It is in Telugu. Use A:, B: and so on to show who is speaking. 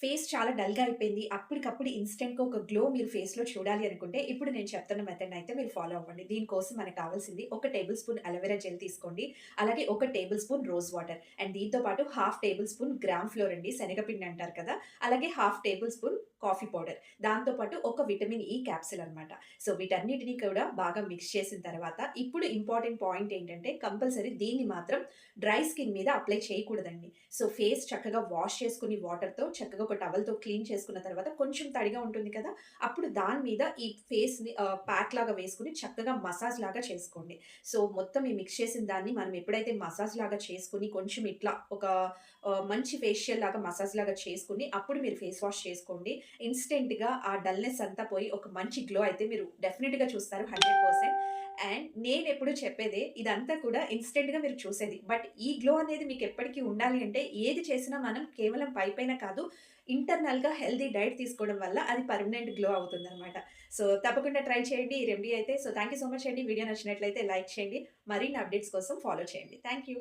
A: ఫేస్ చాలా డల్‌గా అయిపోయింది. అప్పటికప్పుడు ఇన్‌స్టంట్‌గా ఒక గ్లో మీరు ఫేస్‌లో చూడాలి అనుకుంటే, ఇప్పుడు నేను చెప్తున్న మెథడ్‌నయితే మీరు ఫాలో అవ్వండి. దీనికోసం మనకు కావాల్సింది ఒక టేబుల్ స్పూన్ అలోవెరా జెల్ తీసుకోండి. అలాగే ఒక table spoon rose water and దీంతో పాటు half table spoon gram floor అండి. శనగపిండి అంటారు కదా! అలాగే half table spoon coffee powder. దాంతో పాటు ఒక విటమిన్ ఇ క్యాప్సూల్ అన్నమాట. సో, వీటన్నిటిని కూడా బాగా మిక్స్ చేసిన తర్వాత, ఇప్పుడు ఇంపార్టెంట్ పాయింట్ ఏంటంటే, కంపల్సరీ దీన్ని మాత్రం డ్రై స్కిన్ మీద అప్లై చేయకూడదండి. సో, ఫేస్ చక్కగా వాష్ చేసుకొని వాటర్‌తో చక్కగా ఒక టవల్‌తో క్లీన్ చేసుకున్న తర్వాత కొంచెం తడిగా ఉంటుంది కదా! అప్పుడు దాని మీద ఈ ఫేస్‌ని ప్యాక్ లాగా వేసుకొని చక్కగా మసాజ్ లాగా చేసుకోండి. సో, మొత్తం ఈ మిక్స్ చేసిన దాన్ని మనం ఎప్పుడైతే మసాజ్ లాగా చేసుకొని కొంచెం ఇట్లా ఒక మంచి ఫేషియల్ లాగా మసాజ్ లాగా చేసుకొని అప్పుడు మీరు ఫేస్ వాష్ చేసుకోండి. ఇన్‌స్టంట్‌గా ఆ డల్‌నెస్ అంతా పోయి ఒక మంచి గ్లో అయితే మీరు డెఫినిట్‌గా చూస్తారు 100%. అండ్ నేనెప్పుడు చెప్పేదే ఇదంతా కూడా ఇన్‌స్టంట్‌గా మీరు చూసేది. బట్ ఈ గ్లో అనేది మీకెప్పటికి ఉండాలి అంటే ఏది చేసినా మనం కేవలం పైపైన కాదు, ఇంటర్నల్‌గా హెల్తీ డైట్ తీసుకోవడం వల్ల అది పర్మనెంట్ గ్లో అవుతుందనమాట. సో, తప్పకుండా ట్రై చేయండి ఈ రెమెడీ అయితే. So, thank you so much అండి. వీడియో నచ్చినట్లయితే లైక్ చేయండి. మరిన్ని అప్డేట్స్ కోసం ఫాలో చేయండి. Thank you.